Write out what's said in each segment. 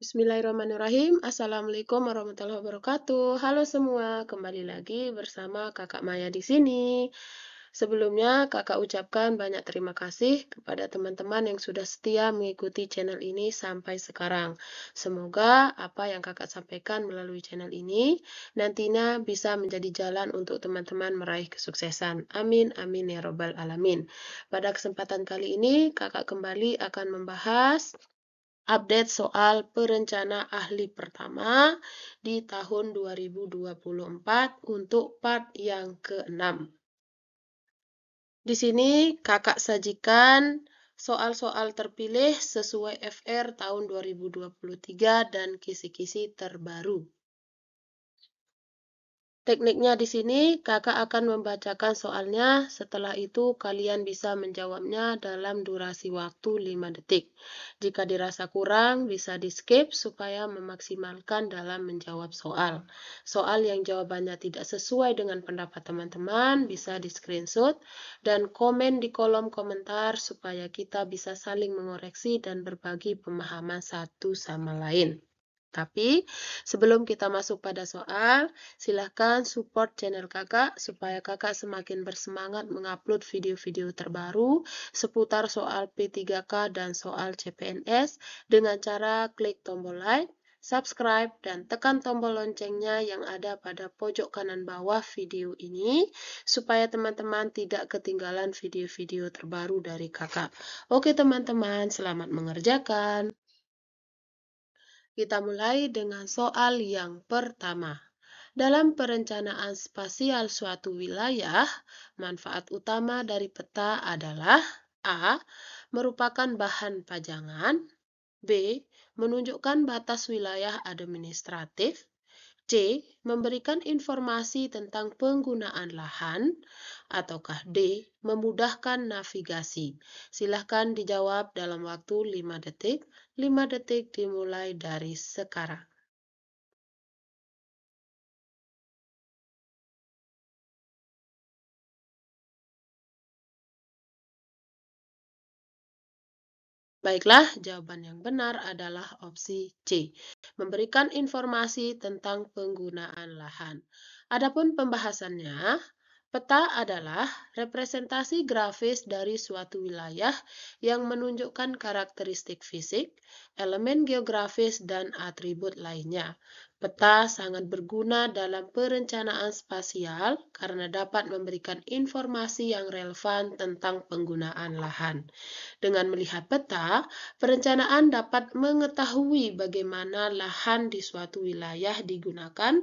Bismillahirrahmanirrahim. Assalamualaikum warahmatullahi wabarakatuh. Halo semua, kembali lagi bersama Kakak Maya di sini. Sebelumnya, Kakak ucapkan banyak terima kasih kepada teman-teman yang sudah setia mengikuti channel ini sampai sekarang. Semoga apa yang Kakak sampaikan melalui channel ini nantinya bisa menjadi jalan untuk teman-teman meraih kesuksesan. Amin, amin ya robbal alamin. Pada kesempatan kali ini, Kakak kembali akan membahas update soal perencana ahli pertama di tahun 2024 untuk part yang ke-6. Di sini Kakak sajikan soal-soal terpilih sesuai FR tahun 2023 dan kisi-kisi terbaru. Tekniknya di sini, Kakak akan membacakan soalnya, setelah itu kalian bisa menjawabnya dalam durasi waktu 5 detik. Jika dirasa kurang, bisa di-skip supaya memaksimalkan dalam menjawab soal. Soal yang jawabannya tidak sesuai dengan pendapat teman-teman, bisa di-screenshot dan komen di kolom komentar supaya kita bisa saling mengoreksi dan berbagi pemahaman satu sama lain. Tapi, sebelum kita masuk pada soal, silahkan support channel kakak supaya kakak semakin bersemangat mengupload video-video terbaru seputar soal P3K dan soal CPNS dengan cara klik tombol like, subscribe, dan tekan tombol loncengnya yang ada pada pojok kanan bawah video ini supaya teman-teman tidak ketinggalan video-video terbaru dari kakak. Oke teman-teman, selamat mengerjakan. Kita mulai dengan soal yang pertama. Dalam perencanaan spasial suatu wilayah, manfaat utama dari peta adalah A. Merupakan bahan pajangan, B. Menunjukkan batas wilayah administratif, C. Memberikan informasi tentang penggunaan lahan, ataukah D. Memudahkan navigasi. Silahkan dijawab dalam waktu 5 detik. 5 detik dimulai dari sekarang. Baiklah, jawaban yang benar adalah opsi C. Memberikan informasi tentang penggunaan lahan. Adapun pembahasannya, peta adalah representasi grafis dari suatu wilayah yang menunjukkan karakteristik fisik, elemen geografis, dan atribut lainnya. Peta sangat berguna dalam perencanaan spasial karena dapat memberikan informasi yang relevan tentang penggunaan lahan. Dengan melihat peta, perencanaan dapat mengetahui bagaimana lahan di suatu wilayah digunakan,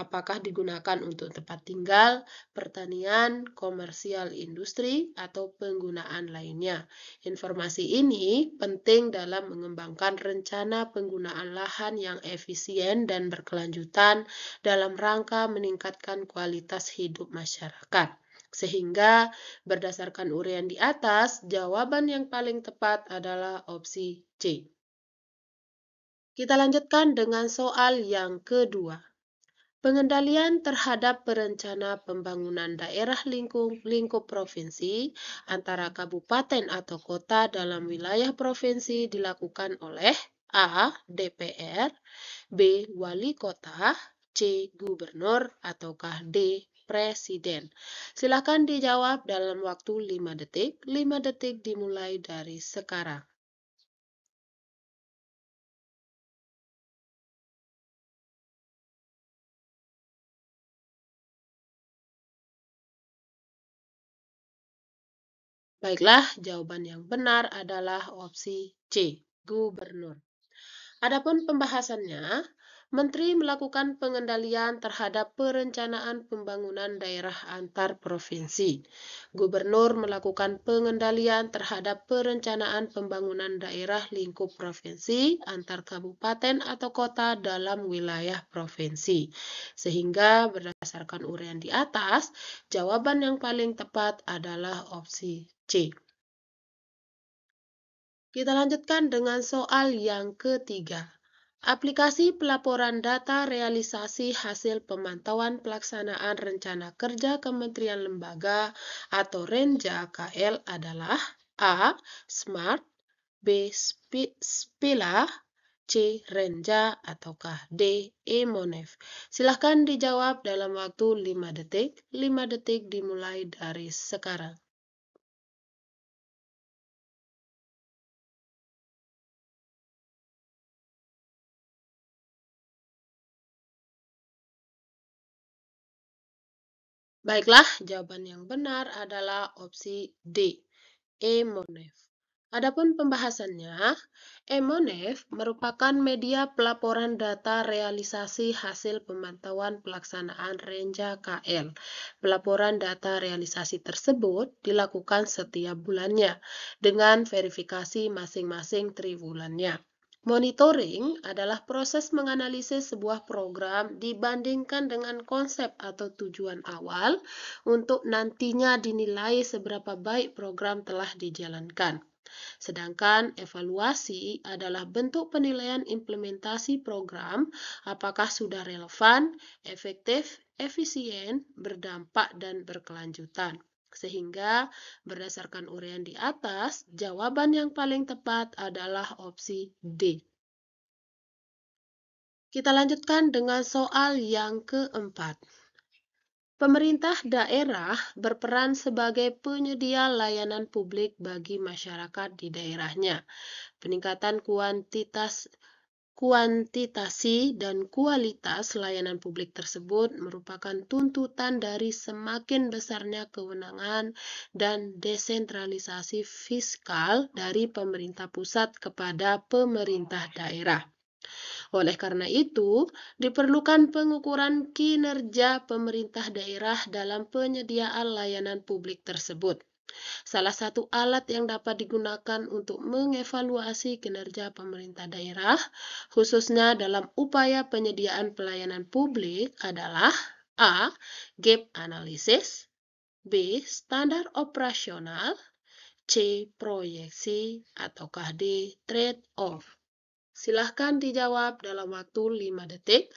apakah digunakan untuk tempat tinggal, pertanian, komersial industri, atau penggunaan lainnya. Informasi ini penting dalam mengembangkan rencana penggunaan lahan yang efisien dan berkelanjutan dalam rangka meningkatkan kualitas hidup masyarakat. Sehingga berdasarkan uraian di atas, jawaban yang paling tepat adalah opsi C. Kita lanjutkan dengan soal yang kedua. Pengendalian terhadap perencana pembangunan daerah lingkup provinsi antara kabupaten atau kota dalam wilayah provinsi dilakukan oleh A. DPR, B. Wali kota, C. Gubernur, ataukah D. Presiden. Silakan dijawab dalam waktu 5 detik. 5 detik dimulai dari sekarang. Baiklah, jawaban yang benar adalah opsi C, Gubernur. Adapun pembahasannya, Menteri melakukan pengendalian terhadap perencanaan pembangunan daerah antar provinsi. Gubernur melakukan pengendalian terhadap perencanaan pembangunan daerah lingkup provinsi antar kabupaten atau kota dalam wilayah provinsi. Sehingga berdasarkan uraian di atas, jawaban yang paling tepat adalah opsi C. Kita lanjutkan dengan soal yang ketiga. Aplikasi pelaporan data realisasi hasil pemantauan pelaksanaan rencana kerja Kementerian Lembaga atau Renja KL adalah A. Smart, B. Spila, C. Renja, ataukah D. Emonef? Silahkan dijawab dalam waktu 5 detik. 5 detik dimulai dari sekarang. Baiklah, jawaban yang benar adalah opsi D. Emonef. Adapun pembahasannya, Emonef merupakan media pelaporan data realisasi hasil pemantauan pelaksanaan Renja KL. Pelaporan data realisasi tersebut dilakukan setiap bulannya dengan verifikasi masing-masing triwulannya. Monitoring adalah proses menganalisis sebuah program dibandingkan dengan konsep atau tujuan awal untuk nantinya dinilai seberapa baik program telah dijalankan. Sedangkan evaluasi adalah bentuk penilaian implementasi program, apakah sudah relevan, efektif, efisien, berdampak, dan berkelanjutan. Sehingga berdasarkan uraian di atas, jawaban yang paling tepat adalah opsi D. Kita lanjutkan dengan soal yang keempat. Pemerintah daerah berperan sebagai penyedia layanan publik bagi masyarakat di daerahnya. Peningkatan kuantitasi dan kualitas layanan publik tersebut merupakan tuntutan dari semakin besarnya kewenangan dan desentralisasi fiskal dari pemerintah pusat kepada pemerintah daerah. Oleh karena itu, diperlukan pengukuran kinerja pemerintah daerah dalam penyediaan layanan publik tersebut. Salah satu alat yang dapat digunakan untuk mengevaluasi kinerja pemerintah daerah, khususnya dalam upaya penyediaan pelayanan publik adalah A. Gap Analysis, B. Standar operasional, C. Proyeksi, ataukah D. Trade-off. Silahkan dijawab dalam waktu 5 detik.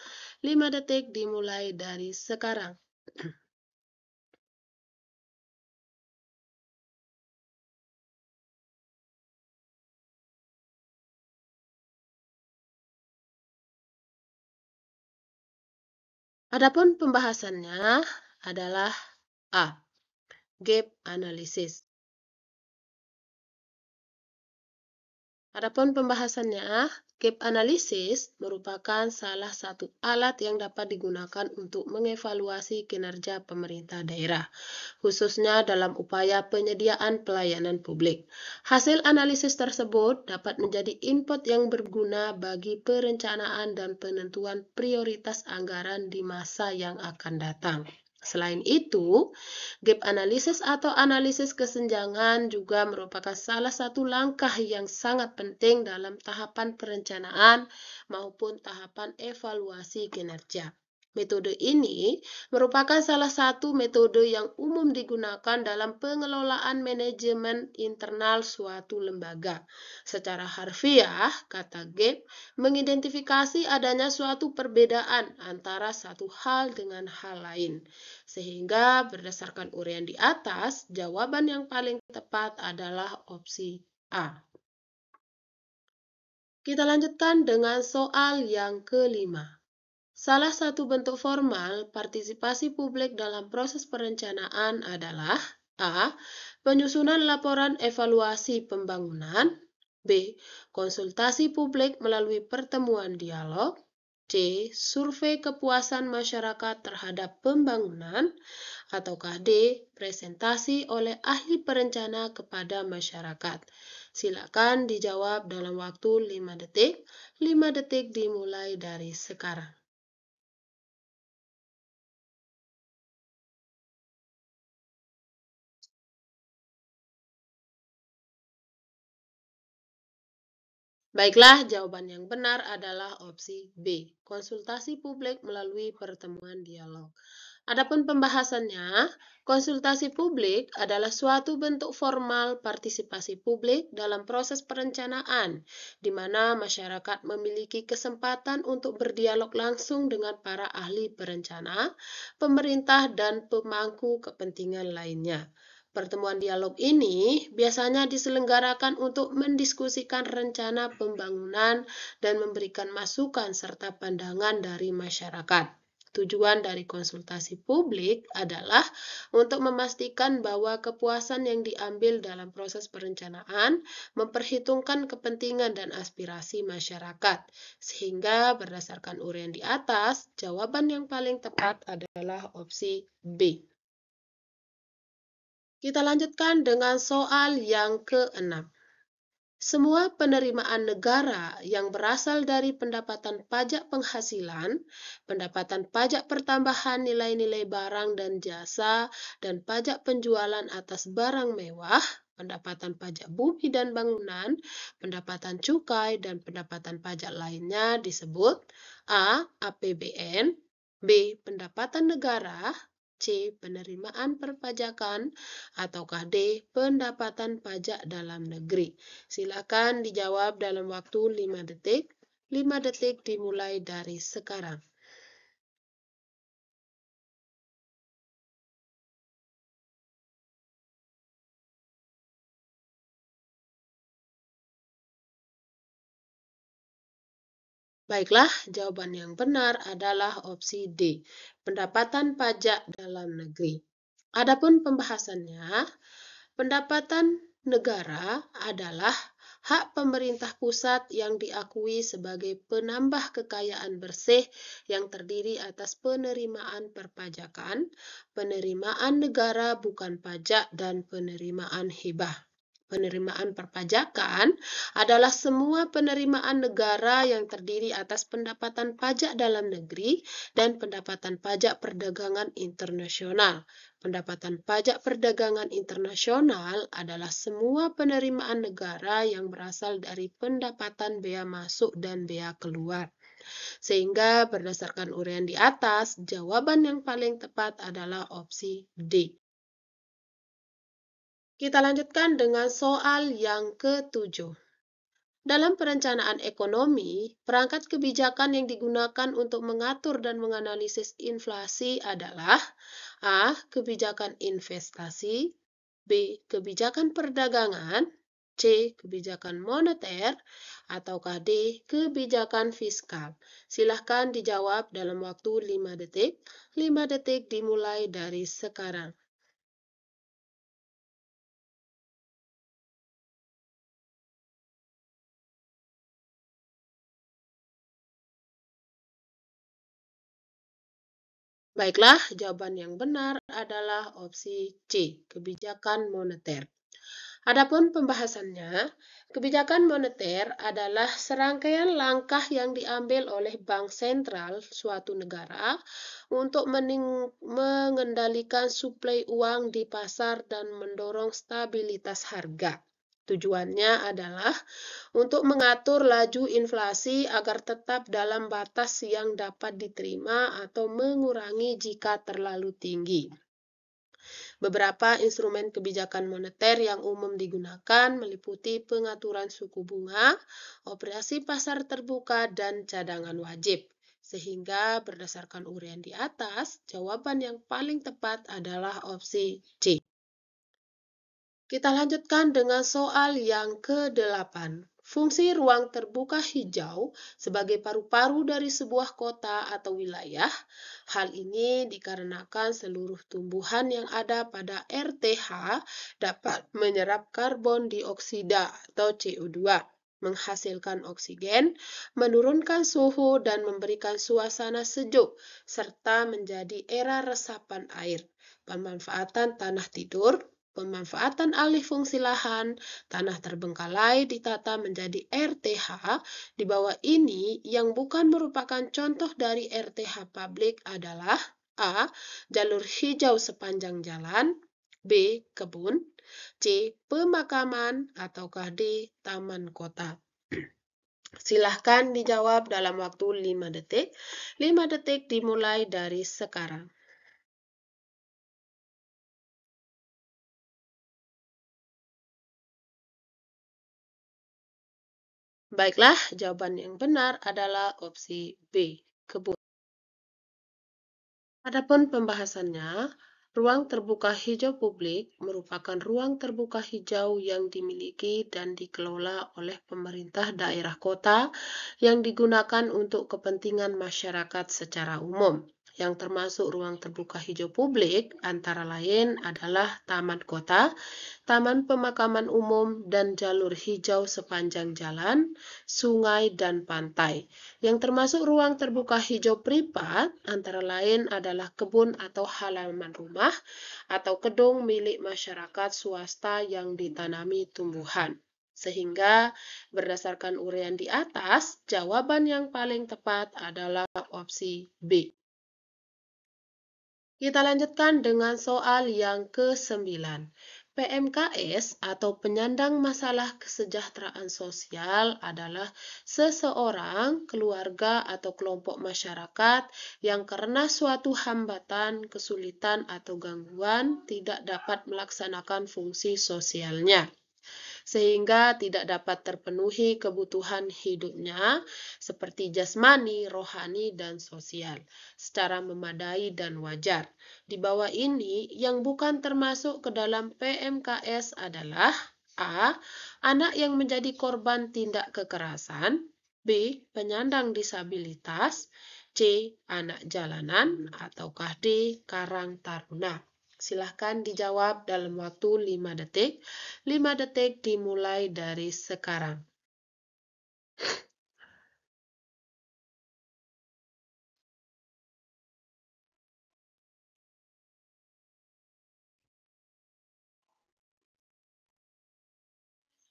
5 detik dimulai dari sekarang. Adapun pembahasannya adalah A. Gap Analysis. Adapun pembahasannya, gap analysis merupakan salah satu alat yang dapat digunakan untuk mengevaluasi kinerja pemerintah daerah, khususnya dalam upaya penyediaan pelayanan publik. Hasil analisis tersebut dapat menjadi input yang berguna bagi perencanaan dan penentuan prioritas anggaran di masa yang akan datang. Selain itu, gap analysis atau analisis kesenjangan juga merupakan salah satu langkah yang sangat penting dalam tahapan perencanaan maupun tahapan evaluasi kinerja. Metode ini merupakan salah satu metode yang umum digunakan dalam pengelolaan manajemen internal suatu lembaga. Secara harfiah, kata gap mengidentifikasi adanya suatu perbedaan antara satu hal dengan hal lain. Sehingga berdasarkan uraian di atas, jawaban yang paling tepat adalah opsi A. Kita lanjutkan dengan soal yang kelima. Salah satu bentuk formal partisipasi publik dalam proses perencanaan adalah A. Penyusunan laporan evaluasi pembangunan, B. Konsultasi publik melalui pertemuan dialog, C. Survei kepuasan masyarakat terhadap pembangunan, ataukah D. Presentasi oleh ahli perencana kepada masyarakat. Silakan dijawab dalam waktu 5 detik. 5 detik dimulai dari sekarang. Baiklah, jawaban yang benar adalah opsi B. Konsultasi publik melalui pertemuan dialog. Adapun pembahasannya, konsultasi publik adalah suatu bentuk formal partisipasi publik dalam proses perencanaan, di mana masyarakat memiliki kesempatan untuk berdialog langsung dengan para ahli perencana, pemerintah, dan pemangku kepentingan lainnya. Pertemuan dialog ini biasanya diselenggarakan untuk mendiskusikan rencana pembangunan dan memberikan masukan serta pandangan dari masyarakat. Tujuan dari konsultasi publik adalah untuk memastikan bahwa kepuasan yang diambil dalam proses perencanaan memperhitungkan kepentingan dan aspirasi masyarakat. Sehingga berdasarkan uraian di atas, jawaban yang paling tepat adalah opsi B. Kita lanjutkan dengan soal yang ke-6. Semua penerimaan negara yang berasal dari pendapatan pajak penghasilan, pendapatan pajak pertambahan nilai-nilai barang dan jasa, dan pajak penjualan atas barang mewah, pendapatan pajak bumi dan bangunan, pendapatan cukai, dan pendapatan pajak lainnya disebut A. APBN, B. Pendapatan negara, C. Penerimaan perpajakan, ataukah D. Pendapatan pajak dalam negeri. Silakan dijawab dalam waktu 5 detik. 5 detik dimulai dari sekarang. Baiklah, jawaban yang benar adalah opsi D. Pendapatan pajak dalam negeri. Adapun pembahasannya, pendapatan negara adalah hak pemerintah pusat yang diakui sebagai penambah kekayaan bersih yang terdiri atas penerimaan perpajakan, penerimaan negara bukan pajak, dan penerimaan hibah. Penerimaan perpajakan adalah semua penerimaan negara yang terdiri atas pendapatan pajak dalam negeri dan pendapatan pajak perdagangan internasional. Pendapatan pajak perdagangan internasional adalah semua penerimaan negara yang berasal dari pendapatan bea masuk dan bea keluar. Sehingga berdasarkan uraian di atas, jawaban yang paling tepat adalah opsi D. Kita lanjutkan dengan soal yang ke-7. Dalam perencanaan ekonomi, perangkat kebijakan yang digunakan untuk mengatur dan menganalisis inflasi adalah A. Kebijakan investasi, B. Kebijakan perdagangan, C. Kebijakan moneter, ataukah D. Kebijakan fiskal. Silahkan dijawab dalam waktu 5 detik. 5 detik dimulai dari sekarang. Baiklah, jawaban yang benar adalah opsi C, kebijakan moneter. Adapun pembahasannya, kebijakan moneter adalah serangkaian langkah yang diambil oleh bank sentral suatu negara untuk mengendalikan suplai uang di pasar dan mendorong stabilitas harga. Tujuannya adalah untuk mengatur laju inflasi agar tetap dalam batas yang dapat diterima atau mengurangi jika terlalu tinggi. Beberapa instrumen kebijakan moneter yang umum digunakan meliputi pengaturan suku bunga, operasi pasar terbuka, dan cadangan wajib. Sehingga berdasarkan uraian di atas, jawaban yang paling tepat adalah opsi C. Kita lanjutkan dengan soal yang ke-8. Fungsi ruang terbuka hijau sebagai paru-paru dari sebuah kota atau wilayah. Hal ini dikarenakan seluruh tumbuhan yang ada pada RTH dapat menyerap karbon dioksida atau CO2, menghasilkan oksigen, menurunkan suhu, dan memberikan suasana sejuk, serta menjadi era resapan air. Pemanfaatan tanah tidur, pemanfaatan alih fungsi lahan, tanah terbengkalai ditata menjadi RTH. Di bawah ini yang bukan merupakan contoh dari RTH publik adalah A. Jalur hijau sepanjang jalan, B. Kebun, C. Pemakaman, ataukah D. Taman kota. Silahkan dijawab dalam waktu 5 detik. 5 detik dimulai dari sekarang. Baiklah, jawaban yang benar adalah opsi B, kebun. Adapun pembahasannya, Ruang terbuka hijau publik merupakan ruang terbuka hijau yang dimiliki dan dikelola oleh pemerintah daerah kota yang digunakan untuk kepentingan masyarakat secara umum. Yang termasuk ruang terbuka hijau publik antara lain adalah taman kota, taman pemakaman umum, dan jalur hijau sepanjang jalan, sungai, dan pantai. Yang termasuk ruang terbuka hijau privat antara lain adalah kebun atau halaman rumah atau gedung milik masyarakat swasta yang ditanami tumbuhan. Sehingga berdasarkan uraian di atas, jawaban yang paling tepat adalah opsi B. Kita lanjutkan dengan soal yang ke-9. PMKS atau penyandang masalah kesejahteraan sosial adalah seseorang, keluarga, atau kelompok masyarakat yang karena suatu hambatan, kesulitan, atau gangguan tidak dapat melaksanakan fungsi sosialnya, sehingga tidak dapat terpenuhi kebutuhan hidupnya seperti jasmani, rohani, dan sosial secara memadai dan wajar. Di bawah ini, yang bukan termasuk ke dalam PMKS adalah A. Anak yang menjadi korban tindak kekerasan, B. Penyandang disabilitas, C. Anak jalanan, ataukah D. Karang Taruna. Silahkan dijawab dalam waktu 5 detik. 5 detik dimulai dari sekarang.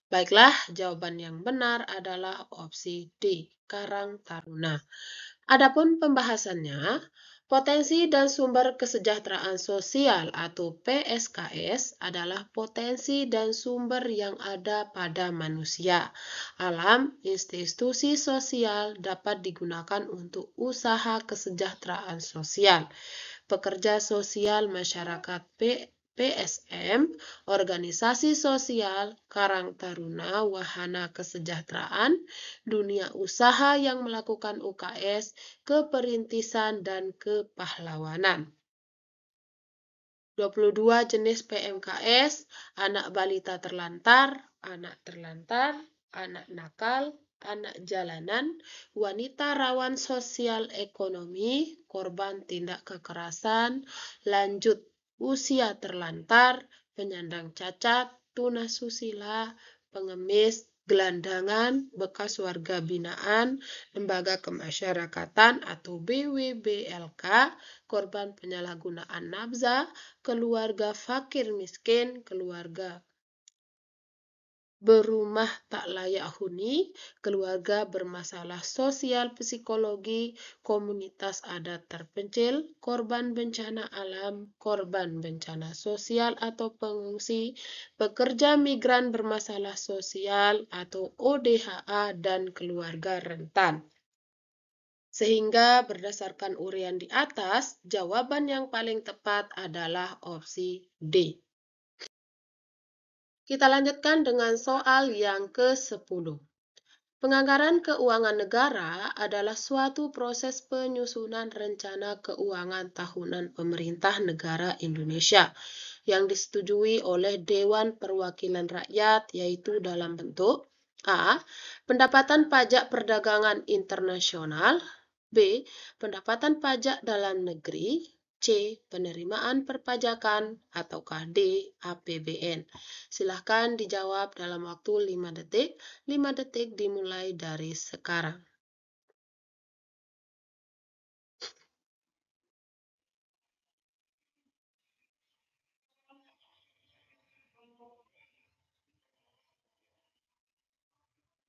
Baiklah, jawaban yang benar adalah opsi D, Karang Taruna. Adapun pembahasannya, potensi dan sumber kesejahteraan sosial atau PSKS adalah potensi dan sumber yang ada pada manusia. Alam, institusi sosial dapat digunakan untuk usaha kesejahteraan sosial. Pekerja sosial masyarakat PSM, organisasi sosial, Karang Taruna, wahana kesejahteraan, dunia usaha yang melakukan UKS, keperintisan, dan kepahlawanan. 22 jenis PMKS, anak balita terlantar, anak nakal, anak jalanan, wanita rawan sosial ekonomi, korban tindak kekerasan, lanjut usia terlantar, penyandang cacat, tunasusila, pengemis, gelandangan, bekas warga binaan, lembaga kemasyarakatan atau BWBLK, korban penyalahgunaan nafsa, keluarga fakir miskin, keluarga berumah tak layak huni, keluarga bermasalah sosial psikologi, komunitas adat terpencil, korban bencana alam, korban bencana sosial atau pengungsi, pekerja migran bermasalah sosial atau ODHA, dan keluarga rentan. Sehingga berdasarkan uraian di atas, jawaban yang paling tepat adalah opsi D. Kita lanjutkan dengan soal yang ke-10. Penganggaran keuangan negara adalah suatu proses penyusunan rencana keuangan tahunan pemerintah negara Indonesia yang disetujui oleh Dewan Perwakilan Rakyat, yaitu dalam bentuk A. Pendapatan pajak perdagangan internasional, B. Pendapatan pajak dalam negeri, C. Penerimaan perpajakan, ataukah D. APBN. Silahkan dijawab dalam waktu 5 detik. 5 detik dimulai dari sekarang.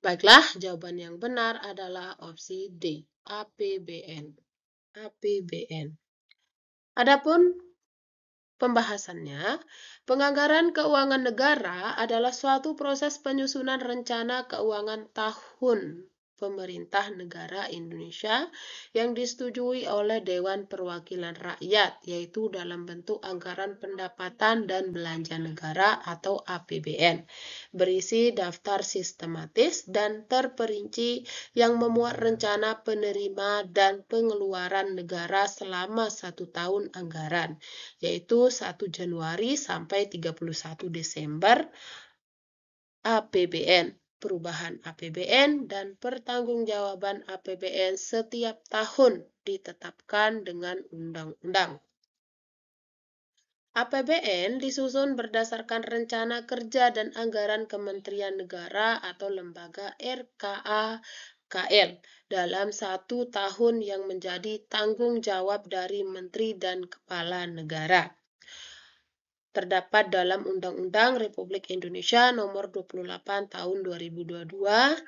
Baiklah, jawaban yang benar adalah opsi D, APBN. APBN. Adapun pembahasannya, penganggaran keuangan negara adalah suatu proses penyusunan rencana keuangan tahun pemerintah negara Indonesia yang disetujui oleh Dewan Perwakilan Rakyat, yaitu dalam bentuk anggaran pendapatan dan belanja negara atau APBN, berisi daftar sistematis dan terperinci yang memuat rencana penerima dan pengeluaran negara selama 1 tahun anggaran, yaitu 1 Januari sampai 31 Desember APBN. Perubahan APBN dan pertanggungjawaban APBN setiap tahun ditetapkan dengan undang-undang. APBN disusun berdasarkan rencana kerja dan anggaran Kementerian Negara atau lembaga RKA-KL dalam 1 tahun yang menjadi tanggung jawab dari Menteri dan Kepala Negara. Terdapat dalam Undang-Undang Republik Indonesia Nomor 28 Tahun 2022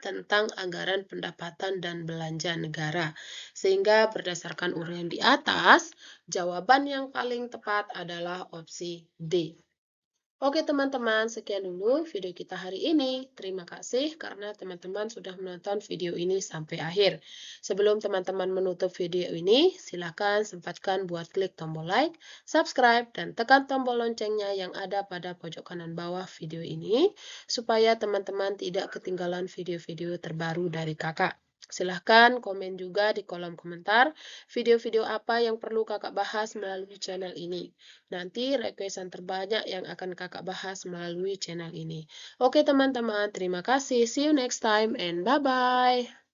tentang Anggaran Pendapatan dan Belanja Negara. Sehingga berdasarkan uraian di atas, jawaban yang paling tepat adalah opsi D. Oke teman-teman, sekian dulu video kita hari ini. Terima kasih karena teman-teman sudah menonton video ini sampai akhir. Sebelum teman-teman menutup video ini, silakan sempatkan buat klik tombol like, subscribe, dan tekan tombol loncengnya yang ada pada pojok kanan bawah video ini, supaya teman-teman tidak ketinggalan video-video terbaru dari kakak. Silahkan komen juga di kolom komentar video-video apa yang perlu kakak bahas melalui channel ini. Nanti requestan terbanyak yang akan kakak bahas melalui channel ini. Oke teman-teman, terima kasih. See you next time and bye-bye.